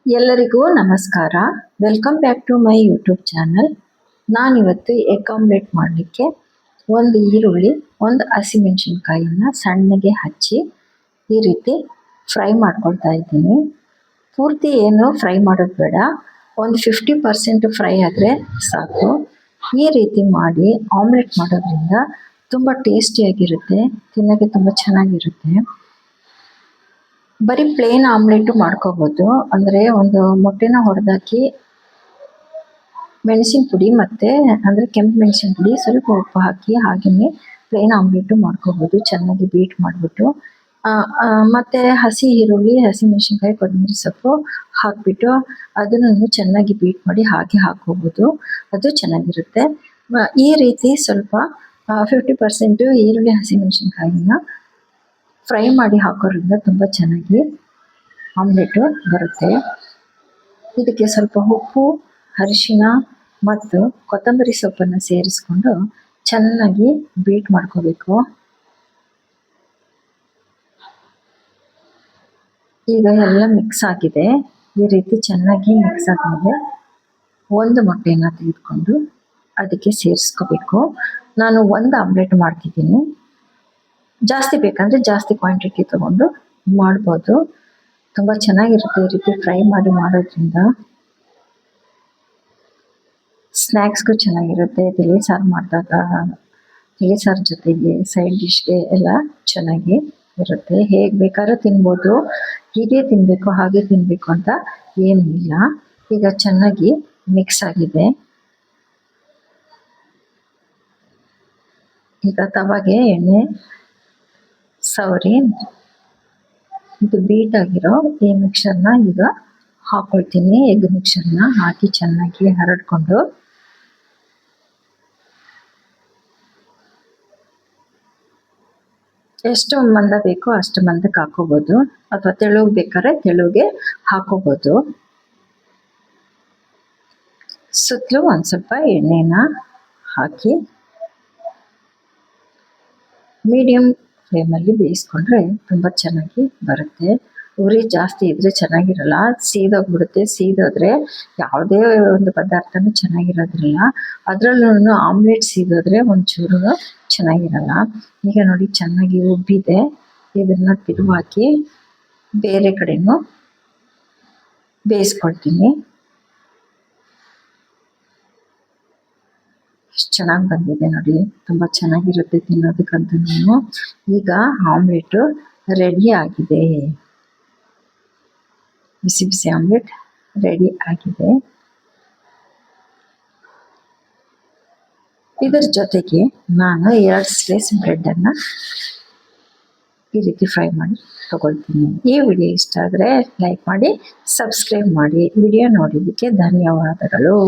ಎಲ್ಲರಿಗೂ ನಮಸ್ಕಾರ. Welcome back to my YouTube channel. ನಾನಿವತ್ತು ಎಗ್ ಆಮ್ಲೆಟ್ ಮಾಡಲಿಕ್ಕೆ ಒಂದು ಈರುಳ್ಳಿ, ಒಂದು ಹಸಿಮೆಣಸಿನ್ಕಾಯಿನ ಸಣ್ಣಗೆ ಹಚ್ಚಿ ಈ ರೀತಿ ಫ್ರೈ ಮಾಡ್ಕೊಳ್ತಾ ಇದ್ದೀನಿ. ಪೂರ್ತಿ ಏನು ಫ್ರೈ ಮಾಡೋದು ಬೇಡ, ಒಂದು 50% ಫ್ರೈ ಆದರೆ ಸಾಕು. ಈ ರೀತಿ ಮಾಡಿ ಆಮ್ಲೆಟ್ ಮಾಡೋದ್ರಿಂದ ತುಂಬ ಟೇಸ್ಟಿಯಾಗಿರುತ್ತೆ, ತಿನ್ನೋಕ್ಕೆ ತುಂಬ ಚೆನ್ನಾಗಿರುತ್ತೆ. ಬರೀ ಪ್ಲೇನ್ ಆಮ್ಲೆಟ್ ಮಾಡ್ಕೋಬೋದು. ಅಂದರೆ ಒಂದು ಮೊಟ್ಟೆನ ಹೊಡೆದಾಕಿ ಮೆಣಸಿನ ಪುಡಿ ಮತ್ತು ಅಂದರೆ ಕೆಂಪು ಮೆಣಸಿನ ಪುಡಿ ಸ್ವಲ್ಪ ಉಪ್ಪು ಹಾಕಿ ಹಾಗೆಯೇ ಪ್ಲೇನ್ ಆಮ್ಲೆಟು ಮಾಡ್ಕೋಬೋದು. ಚೆನ್ನಾಗಿ ಬೀಟ್ ಮಾಡಿಬಿಟ್ಟು ಮತ್ತು ಹಸಿ ಈರುಳ್ಳಿ, ಹಸಿಮೆಣಸಿನ್ಕಾಯಿ, ಕೊತ್ತಂಬರಿ ಸೊಪ್ಪು ಹಾಕಿಬಿಟ್ಟು ಅದನ್ನು ಚೆನ್ನಾಗಿ ಬೀಟ್ ಮಾಡಿ ಹಾಗೆ ಹಾಕ್ಕೋಬೋದು. ಅದು ಚೆನ್ನಾಗಿರುತ್ತೆ. ಈ ರೀತಿ ಸ್ವಲ್ಪ 50% ಈರುಳ್ಳಿ, ಹಸಿಮೆಣಸಿನ್ಕಾಯಿನ ಫ್ರೈ ಮಾಡಿ ಹಾಕೋದ್ರಿಂದ ತುಂಬ ಚೆನ್ನಾಗಿ ಆಮ್ಲೆಟು ಬರುತ್ತೆ. ಇದಕ್ಕೆ ಸ್ವಲ್ಪ ಉಪ್ಪು, ಅರಿಶಿನ ಮತ್ತು ಕೊತ್ತಂಬರಿ ಸೊಪ್ಪನ್ನು ಸೇರಿಸ್ಕೊಂಡು ಚೆನ್ನಾಗಿ ಬೀಟ್ ಮಾಡ್ಕೋಬೇಕು. ಈಗ ಎಲ್ಲ ಮಿಕ್ಸ್ ಆಗಿದೆ. ಈ ರೀತಿ ಚೆನ್ನಾಗಿ ಮಿಕ್ಸ್ ಆದಮೇಲೆ ಒಂದು ಮೊಟ್ಟೆನ ತೆಗೆದುಕೊಂಡು ಅದಕ್ಕೆ ಸೇರಿಸ್ಕೋಬೇಕು. ನಾನು ಒಂದು ಆಮ್ಲೆಟ್ ಮಾಡ್ತಿದ್ದೀನಿ. ಜಾಸ್ತಿ ಬೇಕಂದರೆ ಜಾಸ್ತಿ ಕ್ವಾಂಟಿಟಿ ತಗೊಂಡು ಮಾಡ್ಬೋದು. ತುಂಬ ಚೆನ್ನಾಗಿರುತ್ತೆ ಈ ರೀತಿ ಫ್ರೈ ಮಾಡಿ ಮಾಡೋದ್ರಿಂದ. ಸ್ನ್ಯಾಕ್ಸ್ಗೂ ಚೆನ್ನಾಗಿರುತ್ತೆ. ತಿಳಿ ಸಾರು ಮಾಡಿದಾಗ ತಿಳಿ ಸಾರು ಜೊತೆಗೆ ಸೈಡ್ ಡಿಶ್ಗೆ ಎಲ್ಲ ಚೆನ್ನಾಗಿ ಇರುತ್ತೆ. ಹೇಗೆ ಬೇಕಾದ್ರೂ ತಿನ್ಬೋದು. ಹೀಗೆ ತಿನ್ನಬೇಕು ಹಾಗೆ ತಿನ್ನಬೇಕು ಅಂತ ಏನೂ ಇಲ್ಲ. ಈಗ ಚೆನ್ನಾಗಿ ಮಿಕ್ಸ್ ಆಗಿದೆ. ಈಗ ತವಾಗೆ ಎಣ್ಣೆ ಸವರಿ ಇದು ಬೀಟ್ ಆಗಿರೋ ಈ ಮಿಕ್ಸರ್ನ ಈಗ ಹಾಕೊಳ್ತೀನಿ. ಎಗ್ ಮಿಕ್ಸರ್ನ ಹಾಕಿ ಚೆನ್ನಾಗಿ ಹರಡ್ಕೊಂಡು ಎಷ್ಟು ಮಂದ ಬೇಕೋ ಅಷ್ಟು ಮಂದಕ್ಕೆ ಹಾಕೋಬೋದು, ಅಥವಾ ತೆಳುಗೆ ಬೇಕಾದ್ರೆ ತೆಳುಗೆ ಹಾಕೋಬೋದು. ಸುತ್ತಲೂ ಒಂದು ಸ್ವಲ್ಪ ಎಣ್ಣೆನ ಹಾಕಿ ಮೀಡಿಯಮ್ ಫ್ಲೇಮಲ್ಲಿ ಬೇಯಿಸ್ಕೊಂಡ್ರೆ ತುಂಬ ಚೆನ್ನಾಗಿ ಬರುತ್ತೆ. ಉರಿ ಜಾಸ್ತಿ ಇದ್ದರೆ ಚೆನ್ನಾಗಿರಲ್ಲ, ಸೀದೋಗ್ಬಿಡುತ್ತೆ. ಸೀದೋದ್ರೆ ಯಾವುದೇ ಒಂದು ಪದಾರ್ಥನೂ ಚೆನ್ನಾಗಿರೋದಿಲ್ಲ. ಅದರಲ್ಲೂ ಆಮ್ಲೆಟ್ ಸೀದೋದ್ರೆ ಒಂಚೂರು ಚೆನ್ನಾಗಿರಲ್ಲ. ಈಗ ನೋಡಿ ಚೆನ್ನಾಗಿ ಉಬ್ಬಿದೆ. ಇದನ್ನು ತಿರುವಾಕಿ ಬೇರೆ ಕಡೆನೂ ಬೇಯಿಸ್ಕೊಳ್ತೀನಿ. ಎಷ್ಟು ಚೆನ್ನಾಗಿ ಬಂದಿದೆ ನೋಡಿ, ತುಂಬ ಚೆನ್ನಾಗಿರುತ್ತೆ ತಿನ್ನೋದಕ್ಕಂತೂ. ಈಗ ಆಮ್ಲೆಟು ರೆಡಿ ಆಗಿದೆ. ಬಿಸಿ ಬಿಸಿ ಆಮ್ಲೆಟ್ ರೆಡಿ ಆಗಿದೆ. ಇದರ ಜೊತೆಗೆ ನಾನು 2 ಸ್ಲೈಸ್ ಬ್ರೆಡ್ಡನ್ನು ಈ ರೀತಿ ಫ್ರೈ ಮಾಡಿ ತಗೊಳ್ತೀನಿ. ಈ ವಿಡಿಯೋ ಇಷ್ಟ ಆದರೆ ಲೈಕ್ ಮಾಡಿ, ಸಬ್ಸ್ಕ್ರೈಬ್ ಮಾಡಿ. ವಿಡಿಯೋ ನೋಡಿದ್ದಕ್ಕೆ ಧನ್ಯವಾದಗಳು.